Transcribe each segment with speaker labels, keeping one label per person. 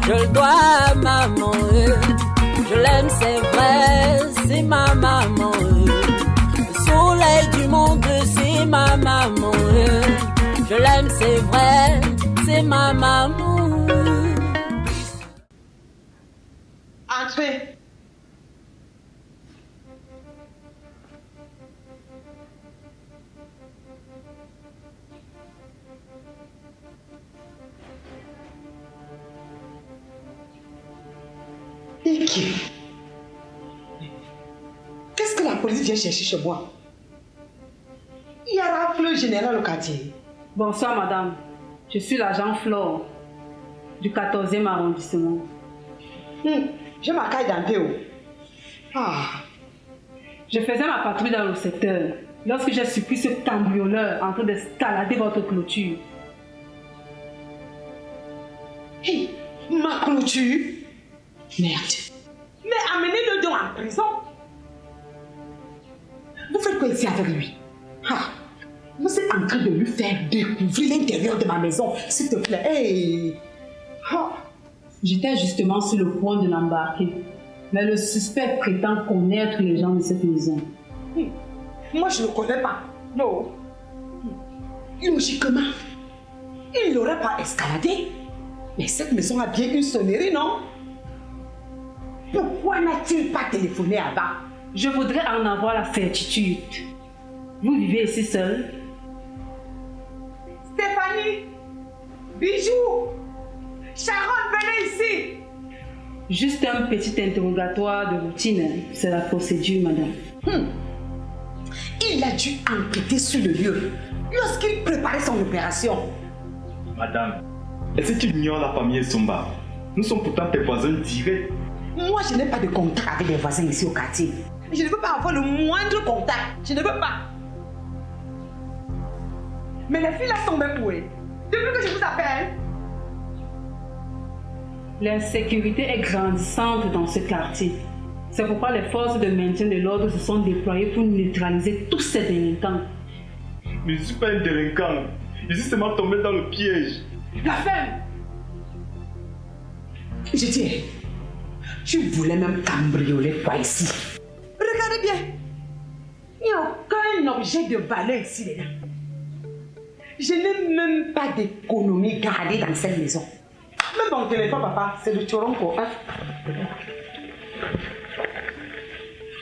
Speaker 1: Je le dois à maman, je l'aime, c'est vrai, c'est ma maman. Le soleil du monde, c'est ma maman. Je l'aime, c'est vrai, c'est ma maman.
Speaker 2: Entrez. Qu'est-ce que la police vient chercher chez moi? Il y a rafle général au quartier.
Speaker 3: Bonsoir madame, je suis l'agent Flore du 14e arrondissement.
Speaker 2: Je m'accueille dans Théo.
Speaker 3: Je faisais ma patrouille dans le secteur lorsque j'ai surpris ce cambrioleur en train d'escalader votre clôture.
Speaker 2: Hey, ma clôture? Merde. Mais amenez-le donc en prison. Vous faites quoi ici avec lui? Vous êtes en train de lui faire découvrir l'intérieur de ma maison, s'il te plaît. Hey.
Speaker 3: J'étais justement sur le point de l'embarquer, mais le suspect prétend connaître les gens de cette maison.
Speaker 2: Moi, je ne le connais pas. Non. Logiquement, il n'aurait pas escaladé. Mais cette maison a bien une sonnerie, non? Pourquoi n'a-t-il pas téléphoné avant?
Speaker 3: Je voudrais en avoir la certitude. Vous vivez ici seul?
Speaker 2: Stéphanie! Bijou! Sharon, venez ici!
Speaker 3: Juste un petit interrogatoire de routine. C'est la procédure, madame.
Speaker 2: Il a dû enquêter sur le lieu lorsqu'il préparait son opération.
Speaker 4: Madame, est-ce que tu ignores la famille Somba? Nous sommes pourtant tes voisins directs.
Speaker 2: Moi, je n'ai pas de contact avec les voisins ici au quartier. Je ne veux pas avoir le moindre contact. Je ne veux pas. Mais les filles là sont même où? Depuis que je vous appelle.
Speaker 3: L'insécurité est grandissante dans ce quartier. C'est pourquoi les forces de maintien de l'ordre se sont déployées pour neutraliser tous ces délinquants.
Speaker 4: Mais je ne suis pas un délinquant. Je suis seulement tombé dans le piège.
Speaker 2: La femme! Je dis, tu voulais même cambrioler toi ici. Regardez bien. Il n'y a aucun objet de valeur ici dedans. Je n'ai même pas d'économie gardée dans cette maison. Même ton téléphone, papa, c'est le Choronko. Hein?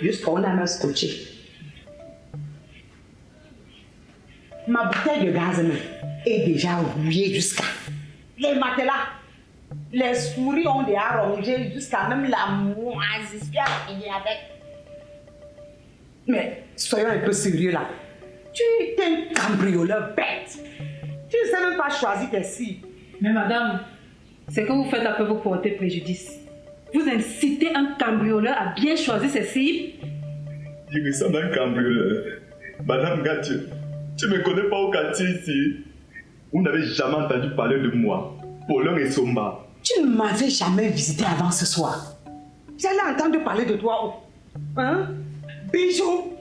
Speaker 2: Jusqu'on a même scotché. Ma bouteille de gaz est déjà rouillée jusqu'à les matelas. Les souris ont déjà rongé jusqu'à même la moisissure fini avec. Mais soyons un peu sérieux là. Tu es un cambrioleur bête. Tu ne sais même pas choisir tes cibles.
Speaker 3: Mais madame, c'est que vous faites un peu vous porter préjudice. Vous incitez un cambrioleur à bien choisir ses cibles.
Speaker 4: Je ressemble à un cambrioleur. Madame Gathieu, tu ne me connais pas au quartier ici. Vous n'avez jamais entendu parler de moi. Paulin et Somba.
Speaker 2: Tu ne m'avais jamais visité avant ce soir. J'allais entendre parler de toi. Hein? Bijou,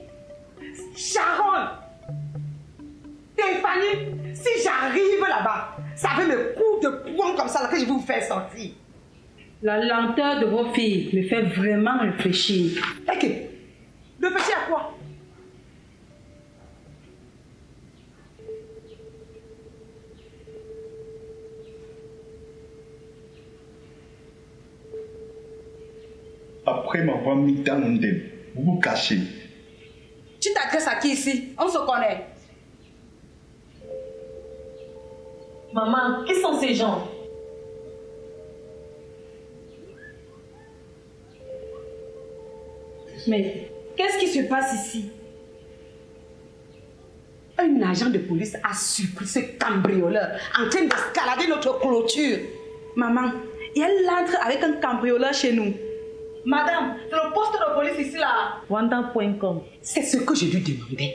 Speaker 2: Sharon, Stéphanie, si j'arrive là-bas, ça fait mes coups de poing comme ça là, que je vais vous faire sortir.
Speaker 3: La lenteur de vos filles me fait vraiment réfléchir.
Speaker 2: Ok. Réfléchir à quoi?
Speaker 4: Après m'avoir mis dans l'ondem, vous vous cachez.
Speaker 5: Tu t'adresses à qui ici? On se connaît.
Speaker 6: Maman, qui sont ces gens?
Speaker 5: Mais qu'est-ce qui se passe ici?
Speaker 2: Un agent de police a surpris ce cambrioleur en train d'escalader notre clôture.
Speaker 5: Maman, et elle entre avec un cambrioleur chez nous. Madame, c'est le poste de police ici là.
Speaker 6: Wanda.com.
Speaker 2: C'est ce que je lui demandais.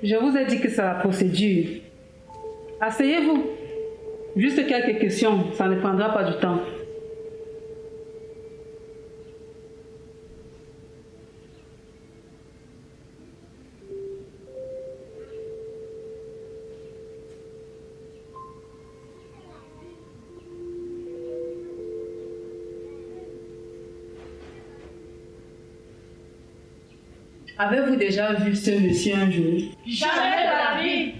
Speaker 3: Je vous ai dit que c'est la procédure. Asseyez-vous. Juste quelques questions, ça ne prendra pas du temps. Avez-vous déjà vu ce monsieur un jour?
Speaker 5: Jamais de la vie.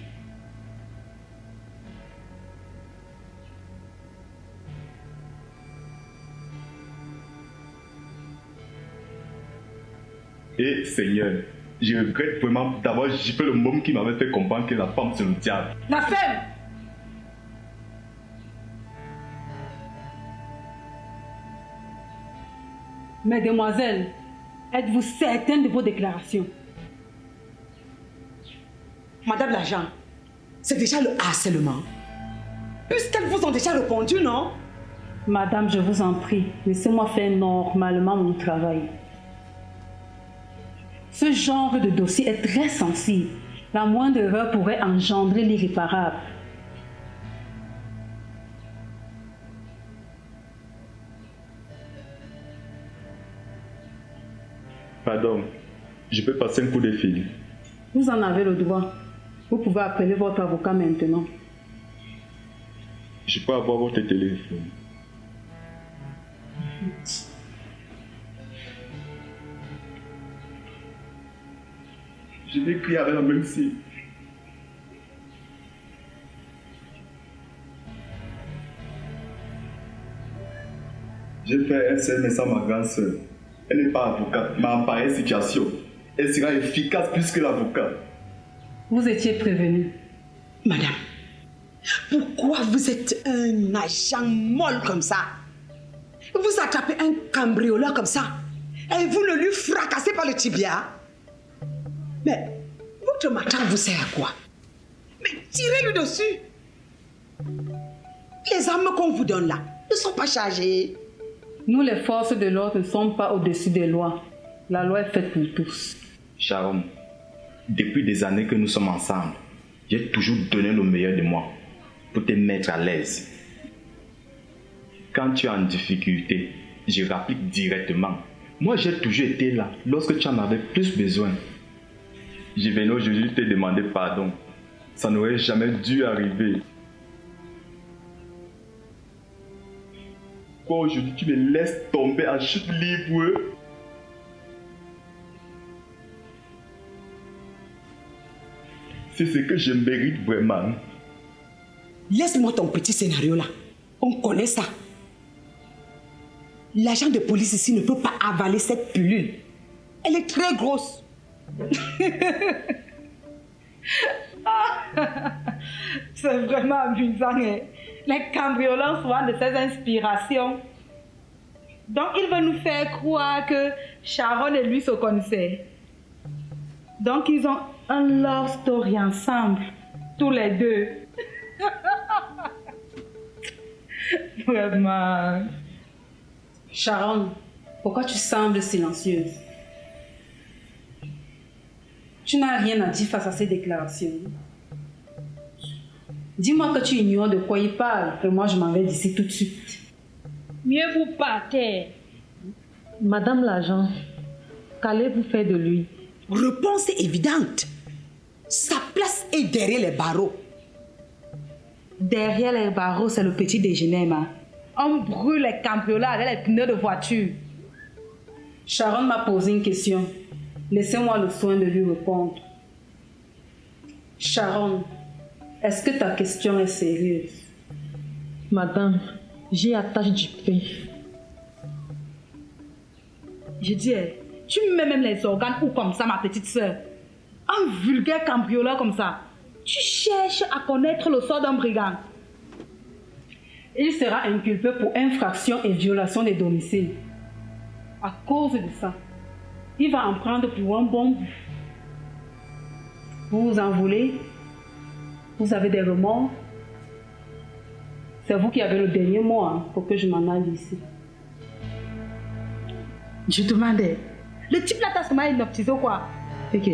Speaker 4: Et Seigneur, je regrette vraiment d'avoir giflé le môme qui m'avait fait comprendre que la femme c'est le diable.
Speaker 5: La femme.
Speaker 3: Mesdemoiselles, êtes-vous certaine de vos déclarations?
Speaker 2: Madame l'agent, c'est déjà le harcèlement. Puisqu'elles vous ont déjà répondu, non?
Speaker 3: Madame, je vous en prie, laissez-moi faire normalement mon travail. Ce genre de dossier est très sensible. La moindre erreur pourrait engendrer l'irréparable.
Speaker 4: Pardon, je peux passer un coup de fil.
Speaker 3: Vous en avez le droit. Vous pouvez appeler votre avocat maintenant.
Speaker 4: Je peux avoir votre téléphone. Je vais écrire avec la même cible. J'ai fait un seul message à ma grande soeur. Elle n'est pas avocate, mais en pareille situation, elle sera efficace plus que l'avocat.
Speaker 3: Vous étiez prévenu.
Speaker 2: Madame, pourquoi vous êtes un agent molle comme ça? Vous attrapez un cambrioleur comme ça et vous le lui fracassez par le tibia? Mais votre matin vous sert à quoi? Mais tirez-lui dessus. Les armes qu'on vous donne là ne sont pas chargées.
Speaker 3: Nous, les forces de l'ordre, ne sommes pas au-dessus des lois. La loi est faite pour tous.
Speaker 4: Sharon, depuis des années que nous sommes ensemble, j'ai toujours donné le meilleur de moi pour te mettre à l'aise. Quand tu es en difficulté, je rapplique directement. Moi, j'ai toujours été là lorsque tu en avais plus besoin. Je venais aujourd'hui te demander pardon. Ça n'aurait jamais dû arriver. Pourquoi aujourd'hui tu me laisses tomber en chute libre? C'est ce que je mérite vraiment.
Speaker 2: Laisse-moi ton petit scénario là. On connaît ça. L'agent de police ici ne peut pas avaler cette pilule. Elle est très grosse.
Speaker 5: C'est vraiment amusant. Hein? Les cambrioleurs souvent de ces inspirations. Donc il veut nous faire croire que Sharon et lui se connaissaient. Donc ils ont un love story ensemble, tous les deux. Vraiment.
Speaker 3: Sharon, pourquoi tu sembles silencieuse? Tu n'as rien à dire face à ces déclarations. Dis-moi que tu ignores de quoi il parle, et moi je m'en vais d'ici tout de suite.
Speaker 5: Mieux vous partez.
Speaker 6: Madame l'agent, qu'allez-vous faire de lui?
Speaker 2: Réponse évidente. Sa place est derrière les barreaux.
Speaker 5: Derrière les barreaux, c'est le petit déjeuner, ma. On brûle les cambrioleurs avec les pneus de voiture.
Speaker 3: Sharon m'a posé une question. Laissez-moi le soin de lui répondre. Sharon, est-ce que ta question est sérieuse?
Speaker 6: Madame, j'y attache du pain.
Speaker 5: Je dis, tu mets même les organes où comme ça, ma petite soeur? Un vulgaire cambrioleur comme ça. Tu cherches à connaître le sort d'un brigand.
Speaker 3: Il sera inculpé pour infraction et violation des domiciles. À cause de ça, il va en prendre pour un bon bout. Vous vous en voulez? Vous avez des remords? C'est vous qui avez le dernier mot, hein, pour que je m'en aille d'ici.
Speaker 5: Je demandais. Le type là t'a sûrement hypnotisé ou quoi?
Speaker 6: Ok.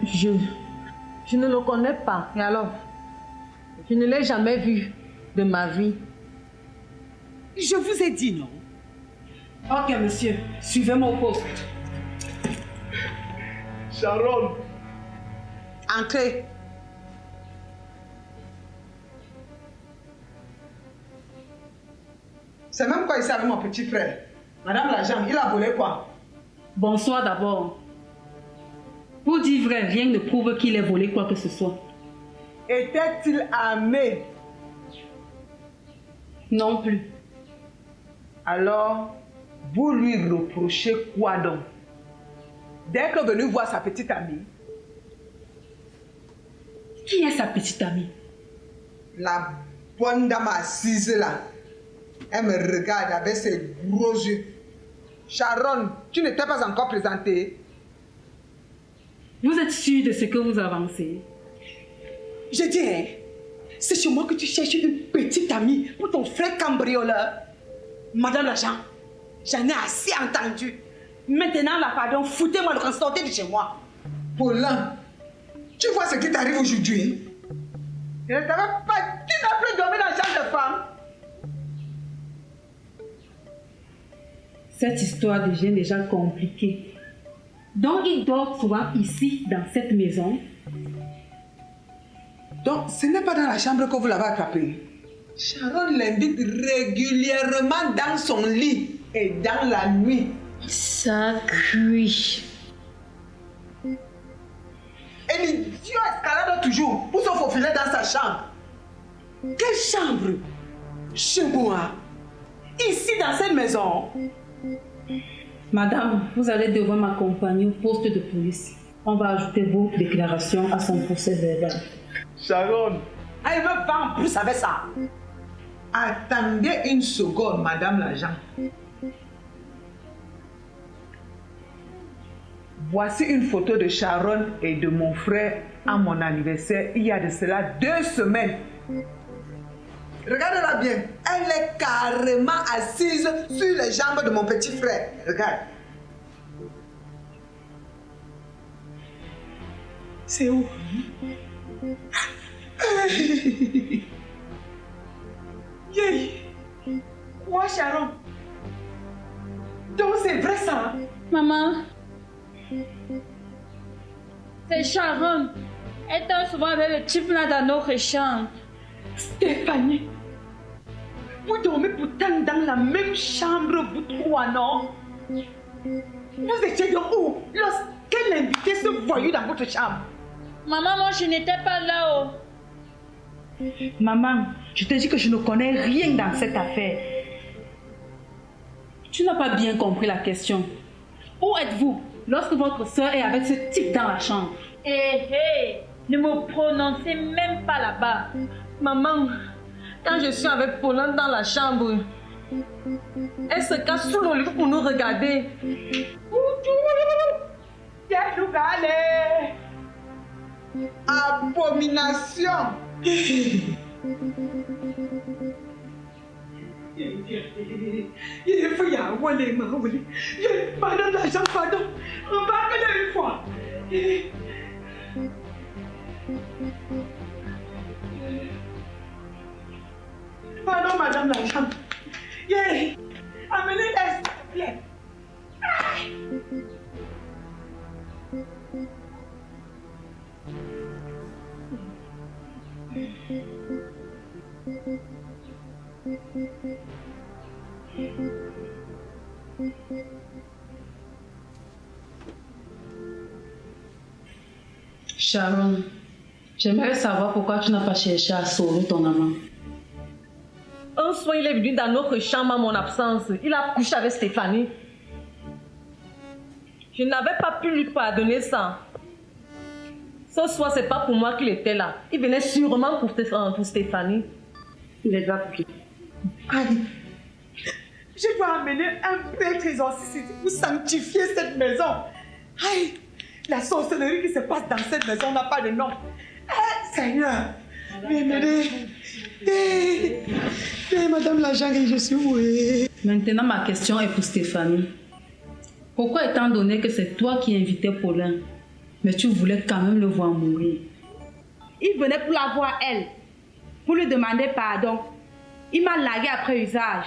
Speaker 6: Je ne le connais pas.
Speaker 5: Et alors?
Speaker 6: Je ne l'ai jamais vu de ma vie.
Speaker 2: Je vous ai dit non.
Speaker 3: Ok, monsieur. Suivez-moi au poste.
Speaker 4: Sharon,
Speaker 2: Entrez. C'est même quoi ici avec mon petit frère? Madame l'agent, il a volé quoi?
Speaker 3: Bonsoir d'abord. Pour dire vrai, rien ne prouve qu'il ait volé quoi que ce soit.
Speaker 2: Était-il armé?
Speaker 3: Non plus.
Speaker 2: Alors, vous lui reprochez quoi donc? Dès que venu voir sa petite amie,
Speaker 3: Qui est sa petite amie?
Speaker 2: la bonne dame assise là, elle me regarde avec ses gros yeux. Sharon, tu n'étais pas encore présentée.
Speaker 3: Vous êtes sûr de ce que vous avancez?
Speaker 2: Je dis, hein, c'est chez moi que tu cherches une petite amie pour ton frère cambrioleur. Madame l'agent, j'en ai assez entendu. Maintenant, là, pardon, foutez-moi le camp, sortez de chez moi. Paulin, tu vois ce qui t'arrive aujourd'hui? Je ne t'avais pas dit de plus dormir dans la chambre de femme.
Speaker 3: Cette histoire devient déjà compliquée. Donc il dort souvent ici, dans cette maison.
Speaker 2: Donc, ce n'est pas dans la chambre que vous l'avez attrapé. Sharon l'invite régulièrement dans son lit et dans la nuit.
Speaker 7: Ça cuit.
Speaker 2: Et l'idiot escalade toujours pour se faufiler dans sa chambre. Quelle chambre? Chez moi. Ici, dans cette maison.
Speaker 3: Madame, vous allez devoir m'accompagner au poste de police. On va ajouter vos déclarations à son procès verbal.
Speaker 4: Sharon,
Speaker 2: Ah, il me va en plus avec ça. Attendez une seconde, madame l'agent. Voici une photo de Sharon et de mon frère à mon anniversaire il y a de cela 2 semaines. Regardez-la bien. Elle est carrément assise sur les jambes de mon petit frère. Regarde. C'est où? Yay! Quoi, Sharon? Donc c'est vrai ça?
Speaker 7: Maman, c'est Sharon. Elle dort souvent avec le type là dans notre chambre.
Speaker 2: Stéphanie, vous dormez pourtant dans la même chambre, vous trois, non? Vous étiez de où lorsqu'elle invitait ce voyou dans votre chambre?
Speaker 7: Maman, moi je n'étais pas là.
Speaker 5: Maman, je te dis que je ne connais rien dans cette affaire.
Speaker 3: Tu n'as pas bien compris la question. Où êtes-vous lorsque votre soeur est avec ce type dans la chambre?
Speaker 7: Ne me prononcez même pas là-bas.
Speaker 6: Maman, quand je suis avec Pauline dans la chambre, elle se cache sous le lit pour nous regarder.
Speaker 2: Abomination! Il faut y avoir madame l'agent, pardon. Remarquez-le une fois. Pardon, madame l'agent. Amenez-la, s'il te plaît.
Speaker 3: Sharon, j'aimerais savoir pourquoi tu n'as pas cherché à sauver ton amant.
Speaker 6: Un soir, il est venu dans notre chambre à mon absence. Il a couché avec Stéphanie. Je n'avais pas pu lui pardonner ça. Ce soir, c'est pas pour moi qu'il était là. Il venait sûrement pour Stéphanie.
Speaker 3: Il les a pris.
Speaker 2: Allez, je dois amener un prêtre exorciste pour sanctifier cette maison. Aïe, la sorcellerie qui se passe dans cette maison n'a pas de nom. Seigneur, viens m'aider. Madame l'agent, je suis où?
Speaker 3: Maintenant, ma question est pour Stéphanie. Pourquoi, étant donné que c'est toi qui invitais Paulin, mais tu voulais quand même le voir mourir?
Speaker 5: Il venait pour la voir elle, pour lui demander pardon. Il m'a largué après usage.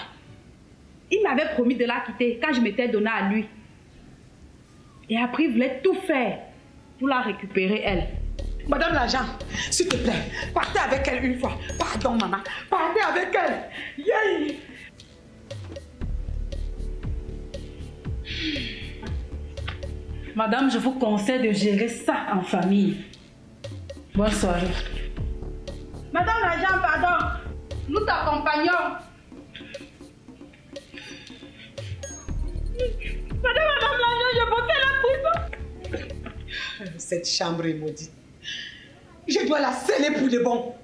Speaker 5: Il m'avait promis de la quitter quand je m'étais donné à lui. Et après, il voulait tout faire pour la récupérer, elle.
Speaker 2: Madame l'agent, s'il te plaît, partez avec elle une fois. Pardon, maman. Partez avec elle. Yeah.
Speaker 3: Madame, je vous conseille de gérer ça en famille. Bonne soirée.
Speaker 5: Madame l'agent, pardon. Nous t'accompagnons. Madame l'agent, je vous fais la prison.
Speaker 2: Cette chambre est maudite. Je dois la sceller pour de bon.